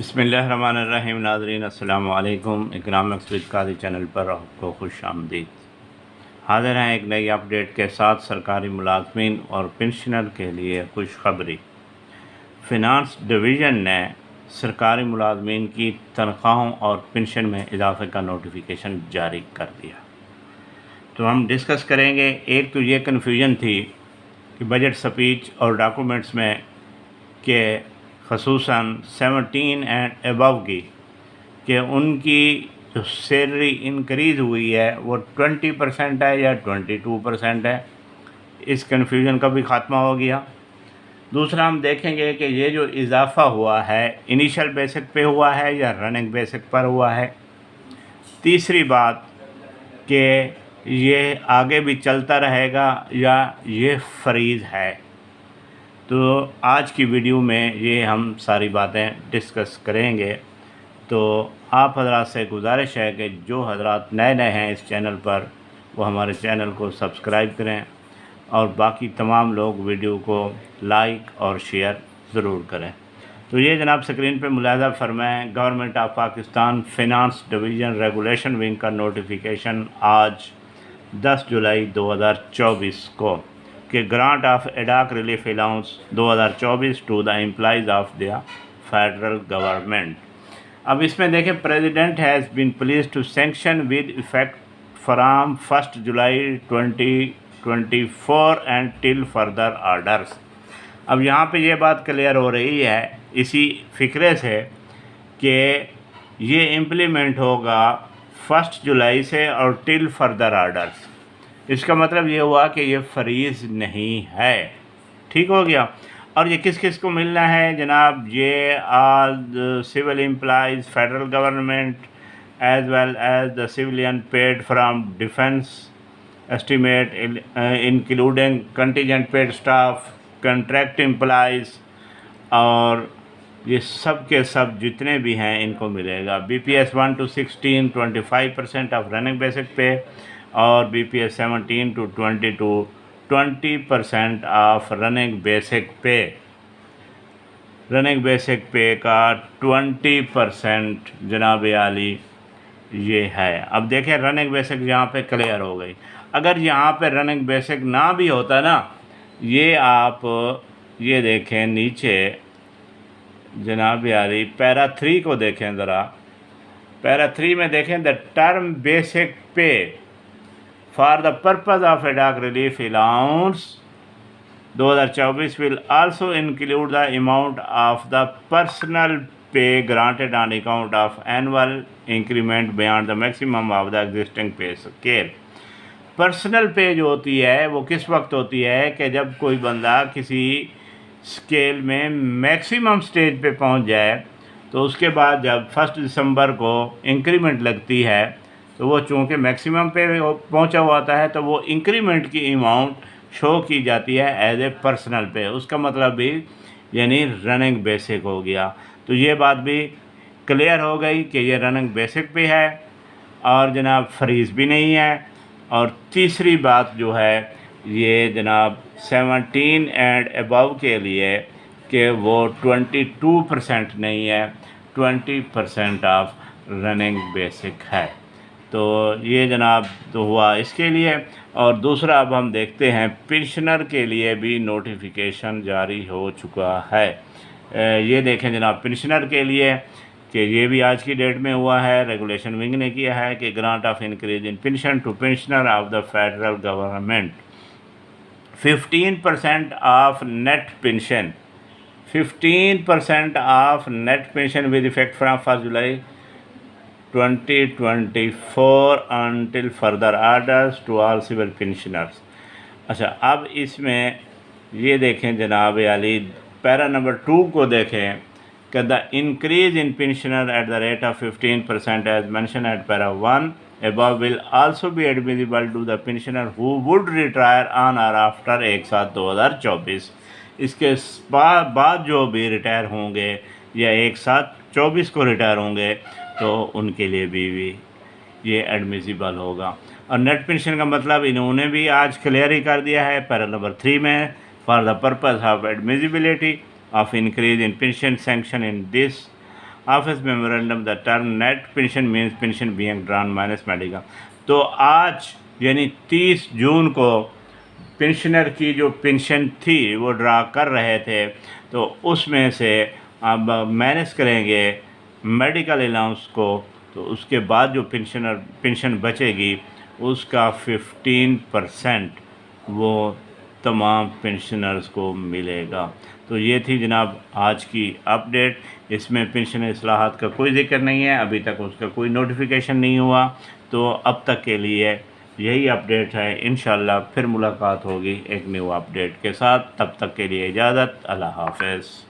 बिस्मिल्लाहिर्रहमानिर्रहीम। नाज़रीन अस्सलाम वालेकुम। इकनॉमिक्स विद कादी चैनल पर आपको खुश आमदीद। हाज़िर हैं एक नई अपडेट के साथ। सरकारी मुलाजमीन और पेंशनर के लिए खुशखबरी। फ़िनांस डिवीज़न ने सरकारी मुलाजमीन की तनख्वाहों और पेंशन में इजाफे का नोटिफिकेशन जारी कर दिया। तो हम डिस्कस करेंगे। एक तो ये कन्फ्यूजन थी कि बजट स्पीच और डॉक्यूमेंट्स में के खसूसन 17 एंड अबव की कि उनकी जो सैलरी इंक्रीज़ हुई है वो 20% है या 22% है। इस कन्फ्यूजन का भी ख़ात्मा हो गया। दूसरा हम देखेंगे कि ये जो इजाफ़ा हुआ है इनिशियल बेसिक पे हुआ है या रनिंग बेसिक पर हुआ है। तीसरी बात कि ये आगे भी चलता रहेगा या ये फ्रीज़ है। तो आज की वीडियो में ये हम सारी बातें डिस्कस करेंगे। तो आप हजरात से गुजारिश है कि जो हजरात नए हैं इस चैनल पर वो हमारे चैनल को सब्सक्राइब करें और बाकी तमाम लोग वीडियो को लाइक और शेयर ज़रूर करें। तो ये जनाब स्क्रीन पे मुलाहजा फरमाएँ, government of Pakistan finance division regulation wing का नोटिफिकेशन आज 10 जुलाई 2024 को कि grant of ad hoc relief allowance 2024 to the employees of the federal government. अब इसमें देखें, president has been please to sanction with effect from 1 July 2024 and till further orders. अब यहाँ पे ये बात क्लियर हो रही है इसी फिक्रे से कि ये इम्प्लीमेंट होगा 1 जुलाई से और टिल फर्दर आर्डर्स। इसका मतलब ये हुआ कि ये फ्रीज़ नहीं है। ठीक हो गया। और ये किस किस को मिलना है जनाब? ये all civil employees federal government as well as the civilian paid from defence estimate including contingent paid staff, contract employees, और ये सब के सब जितने भी हैं इनको मिलेगा। BPS 1 to 16 25% of running basic पे और BPS 17 to 22 20% of running basic पे। रनिंग बेसिक पे का 20% जनाब आली ये है। अब देखें, रनिंग बेसिक यहाँ पे क्लियर हो गई। अगर यहाँ पे रनिंग बेसिक ना भी होता ना, ये आप ये देखें नीचे जनाब आली पैरा 3 को देखें ज़रा। पैरा 3 में देखें, द टर्म बेसिक पे for the purpose of ad-hoc relief allowance 2024 will also include the amount of the personal pay granted on account of annual increment beyond the maximum of the existing pay scale। Personal पे जो होती है वो किस वक्त होती है कि जब कोई बंदा किसी स्केल में मैक्सिमम स्टेज पे पहुंच जाए, तो उसके बाद जब 1 दिसंबर को इंक्रीमेंट लगती है तो वो चूँकि मैक्सिमम पे पहुंचा हुआ होता है तो वो इंक्रीमेंट की अमाउंट शो की जाती है एज ए पर्सनल पे। उसका मतलब भी यानी रनिंग बेसिक हो गया। तो ये बात भी क्लियर हो गई कि ये रनिंग बेसिक पे है और जनाब फ्रीज़ भी नहीं है। और तीसरी बात जो है ये जनाब 17 एंड अबव के लिए कि वो 22% नहीं है, 20% ऑफ रनिंग बेसिक है। तो ये जनाब तो हुआ इसके लिए। और दूसरा अब हम देखते हैं पेंशनर के लिए भी नोटिफिकेशन जारी हो चुका है। ये देखें जनाब पेंशनर के लिए कि ये भी आज की डेट में हुआ है। रेगुलेशन विंग ने किया है कि grant of increase in pension to pensioner of the federal government 15% of net pension, 15% of net pension with effect from 1 July 2024 until further orders to all civil pensioners। अच्छा, अब इसमें ये देखें जनाब आली पैरा नंबर 2 को देखें कि the increase in pensioner at the rate of 15% as mention at para 1 above will also be admissible to the pensioner who would retire on or after 1/7/2024। इसके बाद जो भी रिटायर होंगे या 1/7/24 को रिटायर होंगे तो उनके लिए भी ये एडमिसिबल होगा। और नेट पेंशन का मतलब इन्होंने भी आज क्लियर ही कर दिया है पैरा नंबर 3 में, for the purpose of admissibility of increase in pension sanction in this office memorandum the term net pension means pension being drawn minus medical. तो आज यानी 30 जून को पेंशनर की जो पेंशन थी वो ड्रा कर रहे थे, तो उसमें से अब माइनस करेंगे मेडिकल अलाउंस को, तो उसके बाद जो पेंशन बचेगी उसका 15% वो तमाम पेंशनर्स को मिलेगा। तो ये थी जनाब आज की अपडेट। इसमें पेंशन इस्लाहात का कोई ज़िक्र नहीं है, अभी तक उसका कोई नोटिफिकेशन नहीं हुआ। तो अब तक के लिए यही अपडेट है। इंशाल्लाह फिर मुलाकात होगी एक न्यू अपडेट के साथ। तब तक के लिए इजाज़त, अल्लाह हाफ़िज़।